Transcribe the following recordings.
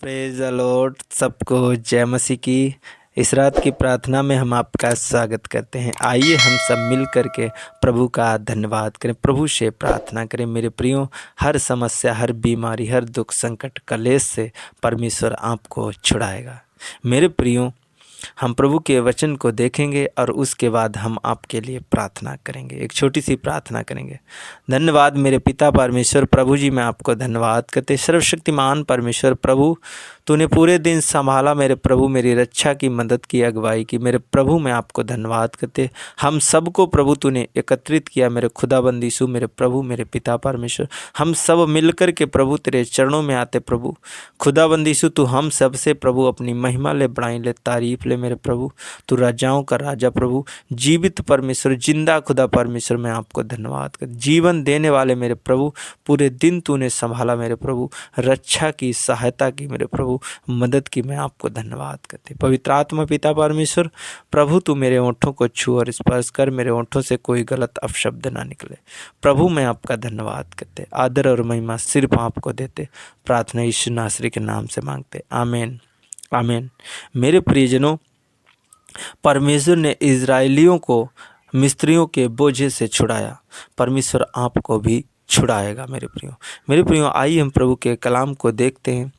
Praise the Lord. सबको जय मसीह की। इस रात की प्रार्थना में हम आपका स्वागत करते हैं। आइए हम सब मिल करके प्रभु का धन्यवाद करें, प्रभु से प्रार्थना करें। मेरे प्रियो, हर समस्या, हर बीमारी, हर दुख, संकट, कलेश से परमेश्वर आपको छुड़ाएगा। मेरे प्रियो, हम प्रभु के वचन को देखेंगे और उसके बाद हम आपके लिए प्रार्थना करेंगे। एक छोटी सी प्रार्थना करेंगे। धन्यवाद मेरे पिता परमेश्वर प्रभु जी, मैं आपको धन्यवाद करते। सर्वशक्तिमान परमेश्वर प्रभु, तूने पूरे दिन संभाला मेरे प्रभु, मेरी रक्षा की, मदद की, अगुवाई की। मेरे प्रभु मैं आपको धन्यवाद करते। हम सबको प्रभु तूने एकत्रित किया मेरे खुदाबंद यीशु, मेरे प्रभु, मेरे पिता परमेश्वर। हम सब मिलकर के प्रभु तेरे चरणों में आते प्रभु खुदाबंद यीशु। तू हम सब से प्रभु अपनी महिमा ले, बड़ाई ले, तारीफ ले मेरे प्रभु। तू राजाओं का राजा प्रभु, जीवित परमेश्वर, जिंदा खुदा परमेश्वर, मैं आपको धन्यवाद कर। जीवन देने वाले मेरे प्रभु, पूरे दिन तूने संभाला मेरे प्रभु, रक्षा की, सहायता की मेरे प्रभु, मदद की। मैं आपको धन्यवाद करते। पवित्र आत्मा पिता परमेश्वर प्रभु, तू मेरे ओंठों को छू और स्पर्श कर, मेरे ओंठों से कोई गलत अपशब्द ना निकले प्रभु। मैं आपका धन्यवाद करते, आदर और महिमा सिर्फ आपको देते। प्रार्थना यीशु नासरी के नाम से मांगते, आमीन आमीन। मेरे प्रियजनों, परमेश्वर ने इजराइलियों को मिस्रियों के बोझे से छुड़ाया, परमेश्वर आपको भी छुड़ाएगा। मेरे प्रियो आइए हम प्रभु के कलाम को देखते हैं।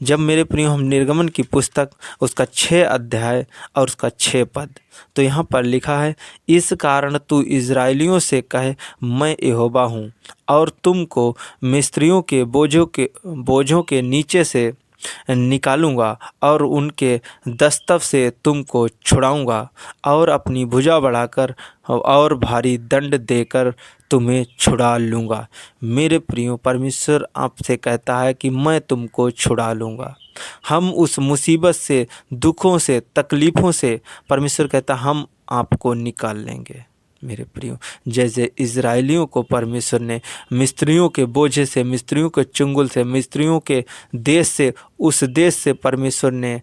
जब मेरे प्रियो हम निर्गमन की पुस्तक उसका 6 अध्याय और उसका 6 पद, तो यहाँ पर लिखा है, इस कारण तू इजराइलियों से कहे, मैं यहोवा हूँ, और तुमको मिस्रियों के बोझों के नीचे से निकालूंगा और उनके दस्तव से तुमको छुड़ाऊंगा और अपनी भुजा बढ़ाकर और भारी दंड देकर तुम्हें छुड़ा लूँगा। मेरे प्रियो, परमेश्वर आपसे कहता है कि मैं तुमको छुड़ा लूँगा। हम उस मुसीबत से, दुखों से, तकलीफ़ों से परमेश्वर कहता हम आपको निकाल लेंगे। मेरे प्रियो, जैसे इजराइलियों को परमेश्वर ने मिस्रियों के बोझे से, मिस्रियों के चुंगल से, मिस्रियों के देश से, उस देश से परमेश्वर ने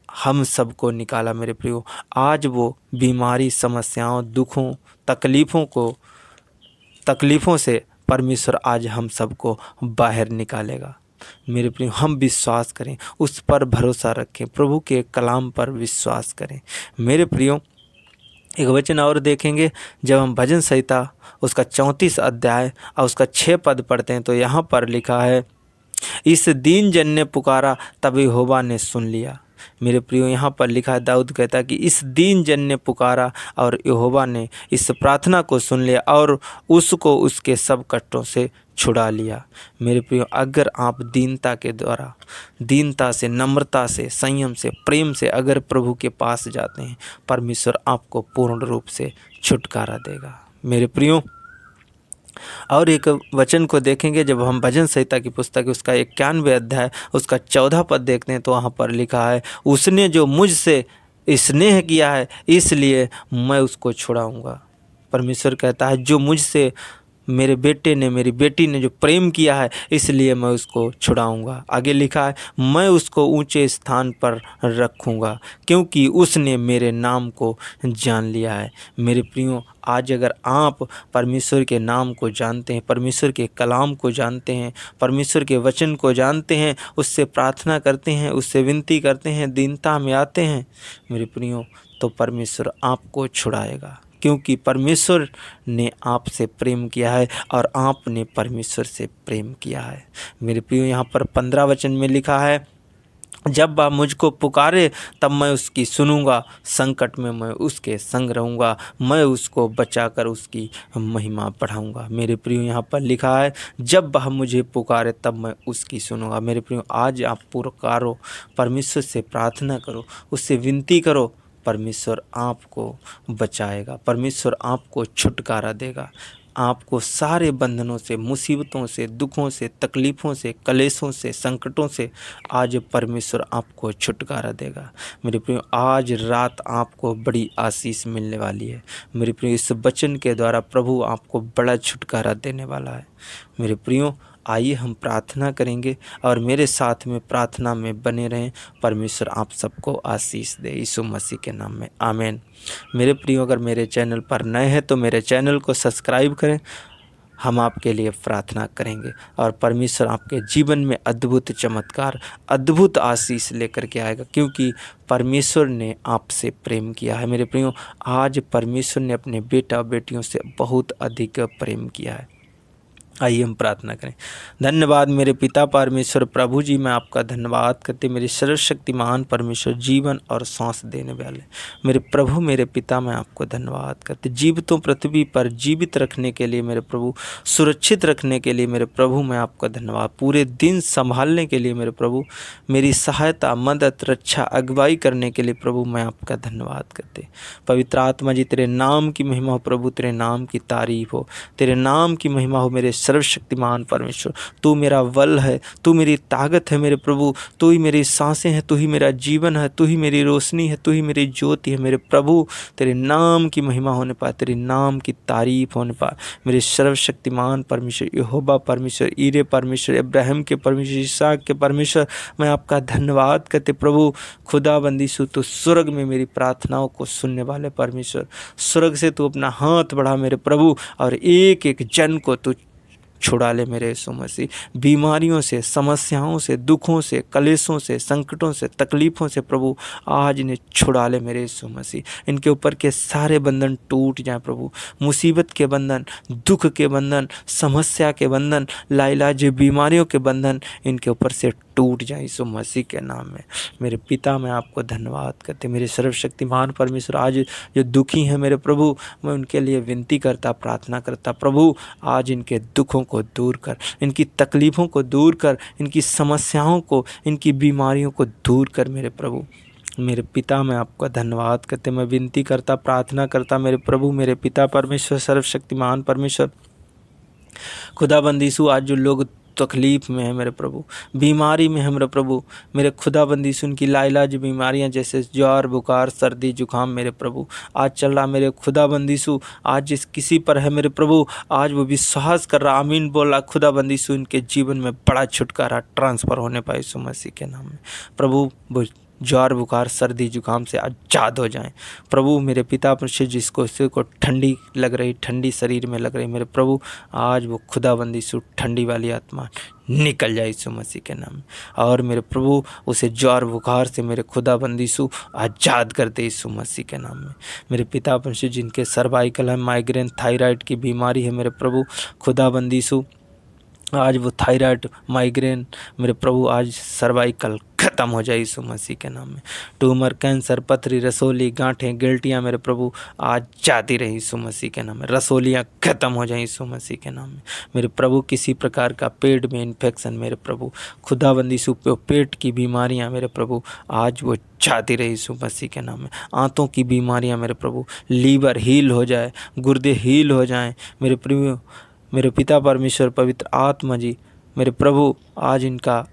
हम सबको निकाला। मेरे प्रियो, आज वो बीमारी, समस्याओं, दुखों, तकलीफ़ों से परमेश्वर आज हम सबको बाहर निकालेगा। मेरे प्रियो, हम विश्वास करें, उस पर भरोसा रखें, प्रभु के कलाम पर विश्वास करें। मेरे प्रियो, एक वचन और देखेंगे। जब हम भजन संहिता उसका 34 अध्याय और उसका 6 पद पढ़ते हैं, तो यहाँ पर लिखा है, इस दीन जन ने पुकारा तब यहोवा ने सुन लिया। मेरे प्रियो, यहाँ पर लिखा है, दाऊद कहता है कि इस दीन जन ने पुकारा और यहोवा ने इस प्रार्थना को सुन लिया और उसको उसके सब कष्टों से छुड़ा लिया। मेरे प्रियो, अगर आप दीनता के द्वारा, दीनता से, नम्रता से, संयम से, प्रेम से अगर प्रभु के पास जाते हैं, परमेश्वर आपको पूर्ण रूप से छुटकारा देगा। मेरे प्रियो, और एक वचन को देखेंगे। जब हम भजन संहिता की पुस्तक उसका 91 अध्याय उसका 14 पद देखते हैं, तो वहाँ पर लिखा है, उसने जो मुझसे स्नेह किया है इसलिए मैं उसको छुड़ाऊंगा। परमेश्वर कहता है, जो मुझसे, मेरे बेटे ने, मेरी बेटी ने जो प्रेम किया है, इसलिए मैं उसको छुड़ाऊंगा। आगे लिखा है, मैं उसको ऊंचे स्थान पर रखूंगा क्योंकि उसने मेरे नाम को जान लिया है। मेरे प्रियो, आज अगर आप परमेश्वर के नाम को जानते हैं, परमेश्वर के कलाम को जानते हैं, परमेश्वर के वचन को जानते हैं, उससे प्रार्थना करते हैं, उससे विनती करते हैं, दीनता में आते हैं, मेरे प्रियो, तो परमेश्वर आपको छुड़ाएगा, क्योंकि परमेश्वर ने आपसे प्रेम किया है और आपने परमेश्वर से प्रेम किया है। मेरे प्रियो, यहाँ पर 15 वचन में लिखा है, जब वह मुझको पुकारे तब मैं उसकी सुनूंगा, संकट में मैं उसके संग रहूंगा, मैं उसको बचाकर उसकी महिमा बढ़ाऊंगा। मेरे प्रियो, यहाँ पर लिखा है, जब वह मुझे पुकारे तब मैं उसकी सुनूंगा। मेरे प्रियो, आज आप पुकारो, परमेश्वर से प्रार्थना करो, उससे विनती करो, परमेश्वर आपको बचाएगा, परमेश्वर आपको छुटकारा देगा, आपको सारे बंधनों से, मुसीबतों से, दुखों से, तकलीफ़ों से, कलेशों से, संकटों से आज परमेश्वर आपको छुटकारा देगा। मेरे प्रियो, आज रात आपको बड़ी आशीष मिलने वाली है। मेरे प्रियो, इस वचन के द्वारा प्रभु आपको बड़ा छुटकारा देने वाला है। मेरे प्रियो, आइए हम प्रार्थना करेंगे और मेरे साथ में प्रार्थना में बने रहें। परमेश्वर आप सबको आशीष दे, यीशु मसीह के नाम में, आमीन। मेरे प्रियो, अगर मेरे चैनल पर नए हैं तो मेरे चैनल को सब्सक्राइब करें, हम आपके लिए प्रार्थना करेंगे और परमेश्वर आपके जीवन में अद्भुत चमत्कार, अद्भुत आशीष लेकर के आएगा, क्योंकि परमेश्वर ने आपसे प्रेम किया है। मेरे प्रियो, आज परमेश्वर ने अपने बेटा बेटियों से बहुत अधिक प्रेम किया है। आइए हम प्रार्थना करें। धन्यवाद मेरे पिता परमेश्वर, प्रभु जी, मैं आपका धन्यवाद करते मेरे सर्वशक्तिमान परमेश्वर, जीवन और सांस देने वाले मेरे प्रभु मेरे पिता, मैं आपको धन्यवाद करते जीवितों पृथ्वी पर जीवित रखने के लिए मेरे प्रभु, सुरक्षित रखने के लिए मेरे प्रभु, मैं आपका धन्यवाद, पूरे दिन संभालने के लिए मेरे प्रभु, मेरी सहायता, मदद, रक्षा, अगुवाई करने के लिए प्रभु, मैं आपका धन्यवाद करते। पवित्र आत्मा जी, तेरे नाम की महिमा हो प्रभु, तेरे नाम की तारीफ हो, तेरे नाम की महिमा हो मेरे सर्वशक्तिमान परमेश्वर। तू मेरा बल है, तू मेरी ताकत है मेरे प्रभु, तू ही मेरी सांसें हैं, तू ही मेरा जीवन है, तू ही मेरी रोशनी है, तू ही मेरी ज्योति है मेरे प्रभु। तेरे नाम की महिमा होने पाए, तेरे नाम की तारीफ होने पाए मेरे सर्वशक्तिमान परमेश्वर, यहोवा परमेश्वर, ईरे परमेश्वर, इब्राहिम के परमेश्वर, इसहाक के परमेश्वर, मैं आपका धन्यवाद करते प्रभु। खुदाबंदी सु तो स्वर्ग में मेरी प्रार्थनाओं को सुनने वाले परमेश्वर, स्वर्ग से तू अपना हाथ बढ़ा मेरे प्रभु, और एक एक जन को तू छुड़ा ले मेरे यीशु मसीह, बीमारियों से, समस्याओं से, दुखों से, कलेशों से, संकटों से, तकलीफ़ों से प्रभु, आज इन्हें छुड़ा ले मेरे यीशु मसीह। इनके ऊपर के सारे बंधन टूट जाएं प्रभु, मुसीबत के बंधन, दुख के बंधन, समस्या के बंधन, लाइलाज बीमारियों के बंधन इनके ऊपर से टूट जाए यीशु मसीह के नाम में। मेरे पिता, मैं आपको धन्यवाद करते मेरे सर्वशक्तिमान परमेश्वर, आज जो दुखी हैं मेरे प्रभु, मैं उनके लिए विनती करता, प्रार्थना करता प्रभु, आज इनके दुखों को दूर कर, इनकी तकलीफ़ों को दूर कर, इनकी समस्याओं को, इनकी बीमारियों को दूर कर मेरे प्रभु। मेरे पिता, मैं आपका धन्यवाद करते, मैं विनती करता, प्रार्थना करता मेरे प्रभु, मेरे पिता परमेश्वर, सर्वशक्तिमान परमेश्वर, खुदाबंदी यीशु, आज जो लोग तकलीफ़ में है मेरे प्रभु, बीमारी में है मेरे प्रभु, मेरे खुदाबंदी यीशु, उनकी लाइलाज बीमारियां जैसे ज्वर, बुखार, सर्दी, जुकाम मेरे प्रभु आज चल रहा मेरे खुदाबंदी यीशु, आज जिस किसी पर है मेरे प्रभु, आज वो विश्वास कर रहा, आमीन बोल रहा, खुदाबंदी यीशु इनके जीवन में बड़ा छुटकारा ट्रांसफ़र होने पाए यीशु मसीह के नाम में प्रभु। वो ज्वर, बुखार, सर्दी, जुकाम से आज़ाद हो जाएं प्रभु। मेरे पिता परमेश्वर, जिसको किसी को ठंडी लग रही, ठंडी शरीर में लग रही मेरे प्रभु, आज वो खुदाबंदी यीशु ठंडी वाली आत्मा निकल जाए यीशु मसीह के नाम में। और मेरे प्रभु, उसे ज्वर बुखार से मेरे खुदाबंदी यीशु आज़ाद कर दे यीशु मसीह के नाम में। मेरे पिता परमेश्वर, जिनके सर्वाइकल है, माइग्रेन, थायराइड की बीमारी है मेरे प्रभु, खुदाबंदी यीशु आज वो थायराइड, माइग्रेन मेरे प्रभु, आज सर्वाइकल खत्म हो जाए यीशु मसीह के नाम में। ट्यूमर, कैंसर, पथरी, रसोली, गांठें, गिल्टियाँ मेरे प्रभु आज जाती रही यीशु मसीह के नाम में। रसोलियाँ खत्म हो जाएं यीशु मसीह के नाम में। मेरे प्रभु, किसी प्रकार का पेट में इन्फेक्शन मेरे प्रभु, खुदाबंदी यीशु, पेट की बीमारियाँ मेरे प्रभु आज वो जाती रही यीशु मसीह के नाम में। आंतों की बीमारियाँ मेरे प्रभु, लीवर हील हो जाए, गुर्दे हील हो जाएँ मेरे प्रभु। मेरे पिता परमेश्वर, पवित्र आत्मा जी, मेरे प्रभु, आज इनका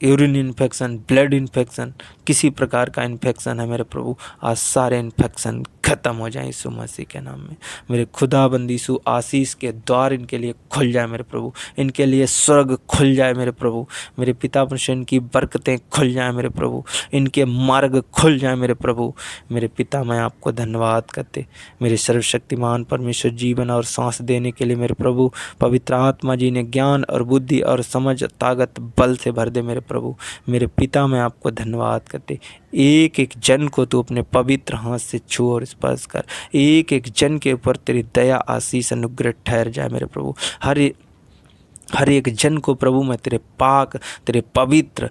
यूरिन इन्फेक्शन, ब्लड इन्फेक्शन, किसी प्रकार का इन्फेक्शन है मेरे प्रभु, आज सारे इन्फेक्शन खत्म हो जाए यीशु मसीह के नाम में। मेरे खुदाबंदी यीशु, आशीष के द्वार इनके लिए खुल जाए मेरे प्रभु, इनके लिए स्वर्ग खुल जाए मेरे प्रभु। मेरे पिता परमेश्वर, इनकी बरकतें खुल जाए मेरे प्रभु, इनके मार्ग खुल जाए मेरे प्रभु। मेरे पिता, मैं आपको धन्यवाद करते मेरे सर्वशक्तिमान परमेश्वर, जीवन और सांस देने के लिए मेरे प्रभु, पवित्र आत्मा जी ने ज्ञान और बुद्धि और समझ, ताकत, बल से भर दे मेरे प्रभु। मेरे पिता, मैं आपको धन्यवाद करते, एक एक जन को तू अपने पवित्र हाथ से छू और स्पर्श कर, एक एक जन के ऊपर तेरी दया, आशीष, अनुग्रह ठहर जाए मेरे प्रभु। हर एक जन को प्रभु, मैं तेरे पाक, तेरे पवित्र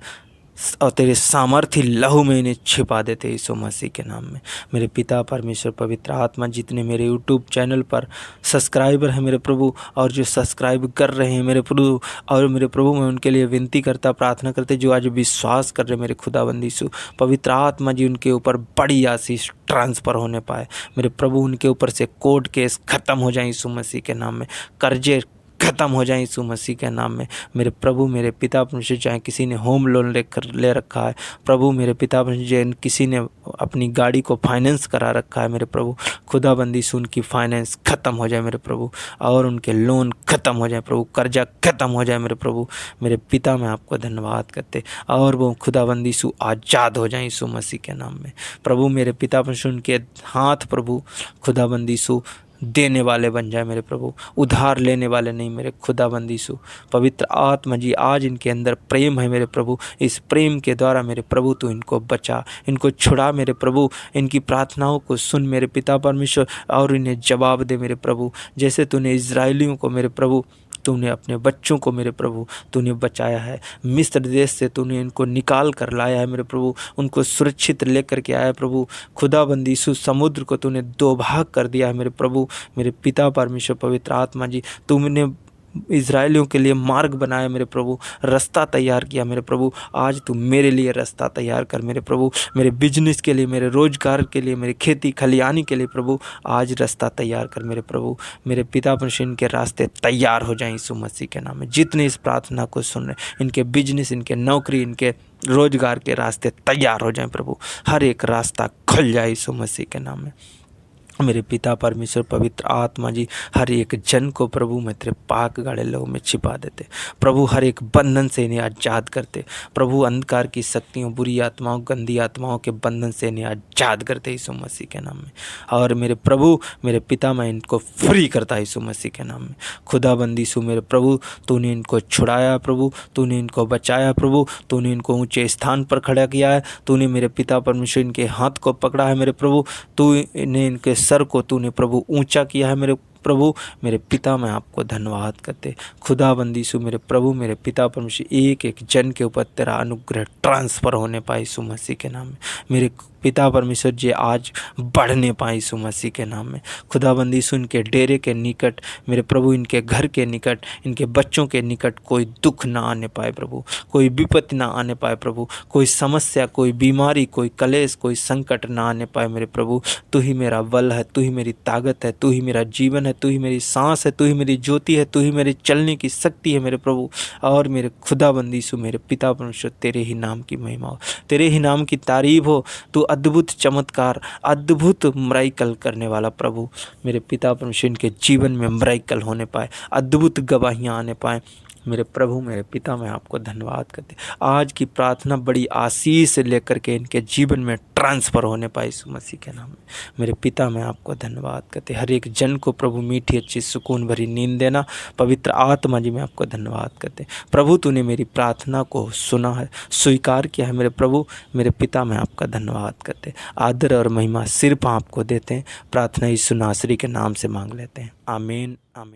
और तेरे सामर्थ्य लहू में इन्हें छिपा देते यीशु मसीह के नाम में। मेरे पिता परमेश्वर, पवित्र आत्मा, जितने मेरे यूट्यूब चैनल पर सब्सक्राइबर हैं मेरे प्रभु, और जो सब्सक्राइब कर रहे हैं मेरे प्रभु, और मेरे प्रभु, मैं उनके लिए विनती करता, प्रार्थना करते, जो आज विश्वास कर रहे मेरे खुदाबंदी यीशु, पवित्र आत्मा जी, उनके ऊपर बड़ी आशीष ट्रांसफ़र होने पाए मेरे प्रभु। उनके ऊपर से कोर्ट केस ख़त्म हो जाए यीशु मसीह के नाम में, कर्जे खत्म हो जाए यीशु मसीह के नाम में। मेरे प्रभु, मेरे पिता परमेश्वर, चाहे किसी ने होम लोन ले रखा है प्रभु, मेरे पिता परमेश्वर, किसी ने अपनी गाड़ी को फाइनेंस करा रखा है मेरे प्रभु, खुदाबंदी से उनकी फाइनेंस खत्म हो जाए मेरे प्रभु, और उनके लोन खत्म हो जाए प्रभु, कर्जा खत्म हो जाए मेरे प्रभु। मेरे पिता, मैं आपको धन्यवाद करते, और वो खुदाबंदी से आज़ाद हो जाए यीशु मसीह के नाम में प्रभु। मेरे पिता परमेश्वर, उनके हाथ प्रभु, खुदाबंदी से देने वाले बन जाए मेरे प्रभु, उधार लेने वाले नहीं मेरे खुदाबंद यीशु। पवित्र आत्मा जी, आज इनके अंदर प्रेम है मेरे प्रभु, इस प्रेम के द्वारा मेरे प्रभु तू इनको बचा, इनको छुड़ा मेरे प्रभु, इनकी प्रार्थनाओं को सुन मेरे पिता परमेश्वर, और इन्हें जवाब दे मेरे प्रभु। जैसे तूने इजराइलियों को मेरे प्रभु, तूने अपने बच्चों को मेरे प्रभु तूने बचाया है, मिस्र देश से तूने इनको निकाल कर लाया है मेरे प्रभु, उनको सुरक्षित लेकर के आया है प्रभु। खुदाबंद यीशु, समुद्र को तूने दो भाग कर दिया है मेरे प्रभु, मेरे पिता परमेश्वर पवित्र आत्मा जी। तुमने इजराइलियों के लिए मार्ग बनाया मेरे प्रभु, रास्ता तैयार किया मेरे प्रभु। आज तू मेरे लिए रास्ता तैयार कर मेरे प्रभु, मेरे बिजनेस के लिए, मेरे रोजगार के लिए, मेरे खेती खलियानी के लिए प्रभु, आज रास्ता तैयार कर मेरे प्रभु। मेरे पिता परमेश्वर, इनके रास्ते तैयार हो जाएं यीशु मसीह के नाम में। जितने इस प्रार्थना को सुन रहे, इनके बिजनेस, इनके नौकरी, इनके रोजगार के रास्ते तैयार हो जाएं प्रभु, हर एक रास्ता खुल जाए यीशु मसीह के नाम में। मेरे पिता परमेश्वर पवित्र आत्मा जी, हर एक जन को प्रभु मैं तेरे पाक गाड़े लोगों में छिपा देते प्रभु, हर एक बंधन से इन्हें आज़ाद करते प्रभु, अंधकार की शक्तियों, बुरी आत्माओं, गंदी आत्माओं के बंधन से इन्हें आज़ाद करते यीशु मसीह के नाम में। और मेरे प्रभु, मेरे पिता, मैं इनको फ्री करता यीशु मसीह के नाम में। खुदाबंद यीशु मेरे प्रभु, तूने इनको छुड़ाया प्रभु, तूने इनको बचाया प्रभु, तूने इनको ऊंचे स्थान पर खड़ा किया है, तूने मेरे पिता परमेश्वर इनके हाथ को पकड़ा है मेरे प्रभु, तू इन्हें, इनके सर को तूने प्रभु ऊंचा किया है मेरे प्रभु। मेरे पिता, मैं आपको धन्यवाद करते खुदाबंद यीशु मेरे प्रभु, मेरे पिता परमेश्वर, एक एक जन के ऊपर तेरा अनुग्रह ट्रांसफ़र होने पाए यीशु मसीह के नाम में। मेरे पिता परमेश्वर जी आज बढ़ने पाए यीशु मसीह के नाम में। खुदाबंद यीशु, इनके डेरे के निकट मेरे प्रभु, इनके घर के निकट, इनके बच्चों के निकट कोई दुख ना आने पाए प्रभु, कोई विपत्ति ना आने पाए प्रभु, कोई समस्या, कोई बीमारी, कोई कलेश, कोई संकट ना आने पाए मेरे प्रभु। तू ही मेरा बल है, तू ही मेरी ताकत है, तू ही मेरा जीवन है, तू ही मेरी सांस है, तू ही मेरी ज्योति है, तू ही मेरे चलने की शक्ति है मेरे प्रभु। और मेरे खुदाबंद यीशु मेरे पिता परमेश्वर, तेरे ही नाम की महिमा हो, तेरे ही नाम की तारीफ हो। तू अद्भुत चमत्कार, अद्भुत मिरेकल करने वाला प्रभु, मेरे पिता परमेश्वर, इनके जीवन में मिरेकल होने पाए, अद्भुत गवाहियाँ आने पाए मेरे प्रभु, मेरे पिता, मैं आपको धन्यवाद करते। आज की प्रार्थना बड़ी आशीष लेकर के इनके जीवन में ट्रांसफ़र होने पाए यीशु मसीह के नाम में। मेरे पिता, मैं आपको धन्यवाद करते। हर एक जन को प्रभु मीठी अच्छी सुकून भरी नींद देना। पवित्र आत्मा जी, मैं आपको धन्यवाद करते प्रभु, तूने मेरी प्रार्थना को सुना है, स्वीकार किया है मेरे प्रभु। मेरे पिता, मैं आपका धन्यवाद करते। आदर और महिमा सिर्फ आपको देते हैं। प्रार्थना यीशु नासरी के नाम से मांग लेते हैं, आमीन आमीन।